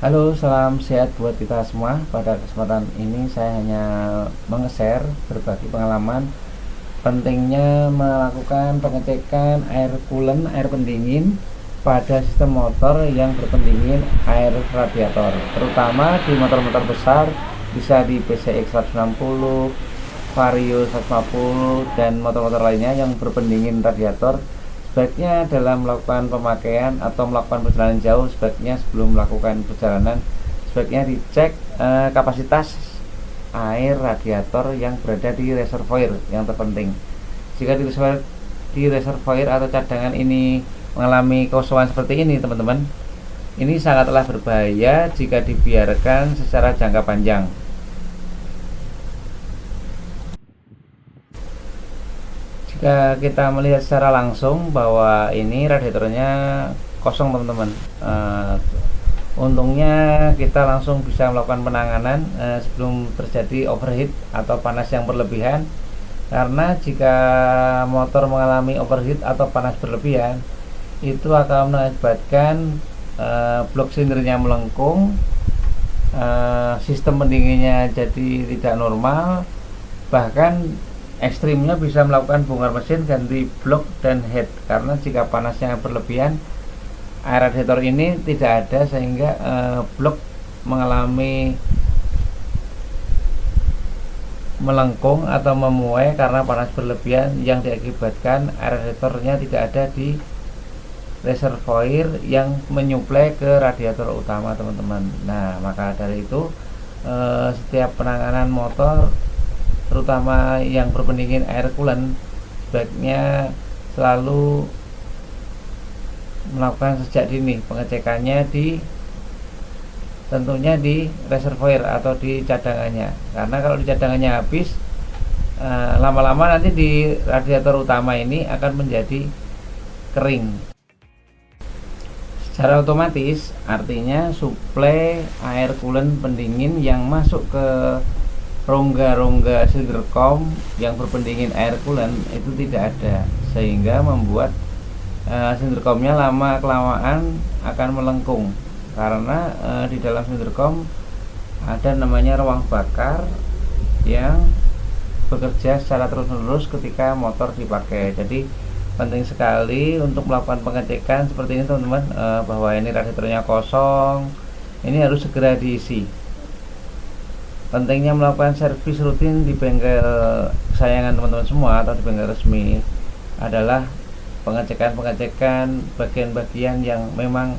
Halo, salam sehat buat kita semua. Pada kesempatan ini saya hanya meng-share berbagi pengalaman pentingnya melakukan pengecekan air coolant, air pendingin pada sistem motor yang berpendingin air radiator, terutama di motor-motor besar, bisa di PCX 160, Vario 150, dan motor-motor lainnya yang berpendingin radiator. Sebaiknya dalam melakukan pemakaian atau melakukan perjalanan jauh, sebaiknya sebelum melakukan perjalanan, sebaiknya dicek kapasitas air radiator yang berada di reservoir yang terpenting. Jika di reservoir atau cadangan ini mengalami kosongan seperti ini, teman-teman, ini sangatlah berbahaya jika dibiarkan secara jangka panjang. Jika kita melihat secara langsung bahwa ini radiatornya kosong, teman-teman, untungnya kita langsung bisa melakukan penanganan sebelum terjadi overheat atau panas yang berlebihan. Karena jika motor mengalami overheat atau panas berlebihan, itu akan mengakibatkan blok silindernya melengkung, sistem pendinginnya jadi tidak normal, bahkan ekstrimnya bisa melakukan bongkar mesin, ganti blok dan head. Karena jika panasnya berlebihan, air radiator ini tidak ada, sehingga blok mengalami melengkung atau memuai karena panas berlebihan yang diakibatkan air radiatornya tidak ada di reservoir yang menyuplai ke radiator utama, teman-teman. Nah, maka dari itu setiap penanganan motor, terutama yang berpendingin air coolant, sebaiknya selalu melakukan sejak dini pengecekannya tentunya di reservoir atau di cadangannya. Karena kalau di cadangannya habis, lama-lama nanti di radiator utama ini akan menjadi kering secara otomatis. Artinya suplai air coolant pendingin yang masuk ke rongga-rongga silinderkom yang berpendingin air coolant itu tidak ada, sehingga membuat silinderkomnya lama kelamaan akan melengkung. Karena di dalam silinderkom ada namanya ruang bakar yang bekerja secara terus-menerus ketika motor dipakai. Jadi penting sekali untuk melakukan pengecekan seperti ini, teman-teman, bahwa ini radiatornya kosong, ini harus segera diisi. Pentingnya melakukan servis rutin di bengkel kesayangan teman-teman semua atau di bengkel resmi adalah pengecekan bagian-bagian yang memang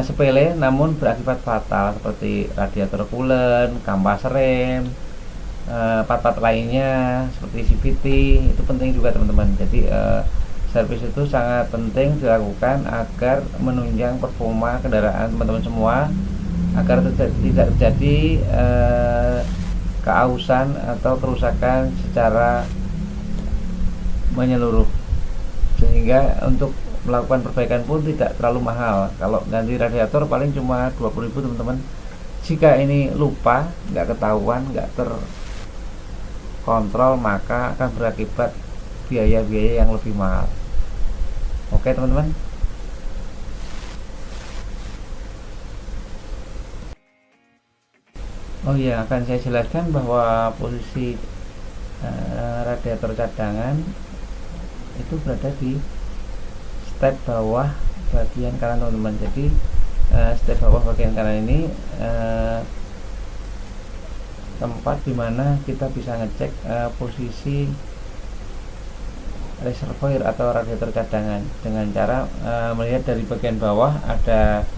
sepele namun berakibat fatal, seperti radiator coolant, kampas rem, part-part lainnya seperti CVT. Itu penting juga, teman-teman. Jadi servis itu sangat penting dilakukan agar menunjang performa kendaraan teman-teman semua, agar tidak terjadi keausan atau kerusakan secara menyeluruh, sehingga untuk melakukan perbaikan pun tidak terlalu mahal. Kalau ganti radiator paling cuma 20.000, teman-teman. Jika ini lupa, nggak ketahuan, nggak terkontrol, maka akan berakibat biaya-biaya yang lebih mahal. Oke, teman-teman. Oh iya, akan saya jelaskan bahwa posisi radiator cadangan itu berada di step bawah bagian kanan, teman-teman. Jadi step bawah bagian kanan ini tempat dimana kita bisa ngecek posisi reservoir atau radiator cadangan dengan cara melihat dari bagian bawah ada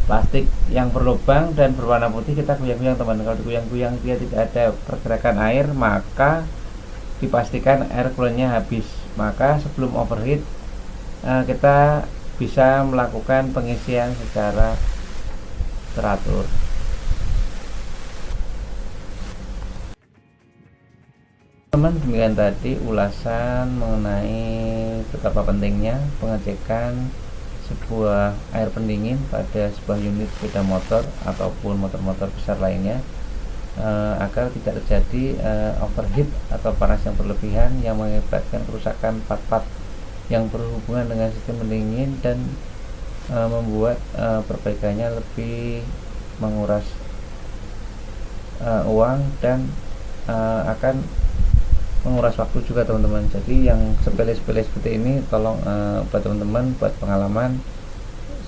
plastik yang berlubang dan berwarna putih. Kita goyang-goyang, teman. Kalau digoyang-goyang dia tidak ada pergerakan air, maka dipastikan air coolantnya habis. Maka sebelum overheat, kita bisa melakukan pengisian secara teratur. Teman, demikian tadi ulasan mengenai betapa pentingnya pengecekan sebuah air pendingin pada sebuah unit sepeda motor ataupun motor-motor besar lainnya, agar tidak terjadi overheat atau panas yang berlebihan yang mengakibatkan kerusakan part-part yang berhubungan dengan sistem pendingin dan membuat perbaikannya lebih menguras uang dan akan menguras waktu juga teman-teman. Jadi yang sepele-sepele seperti ini tolong buat teman-teman, buat pengalaman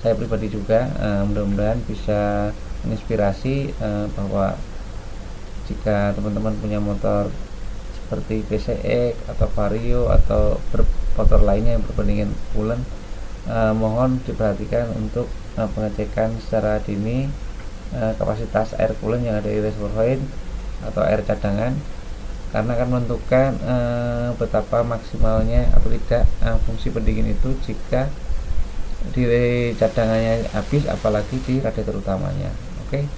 saya pribadi juga, mudah-mudahan bisa menginspirasi bahwa jika teman-teman punya motor seperti PCX atau Vario atau motor lainnya yang berbandingan coolant, mohon diperhatikan untuk pengecekan secara dini kapasitas air coolant yang ada di reservoir atau air cadangan, karena akan menentukan betapa maksimalnya atau tidak fungsi pendingin itu jika di cadangannya habis, apalagi di radiator utamanya. Oke,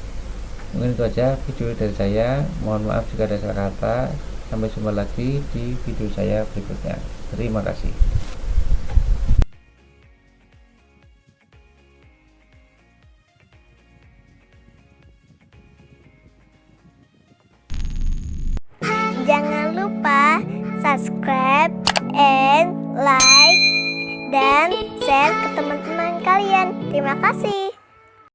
mungkin itu aja video dari saya, mohon maaf jika ada salah kata. Sampai jumpa lagi di video saya berikutnya. Terima kasih. Jangan lupa subscribe and like dan share ke teman-teman kalian. Terima kasih.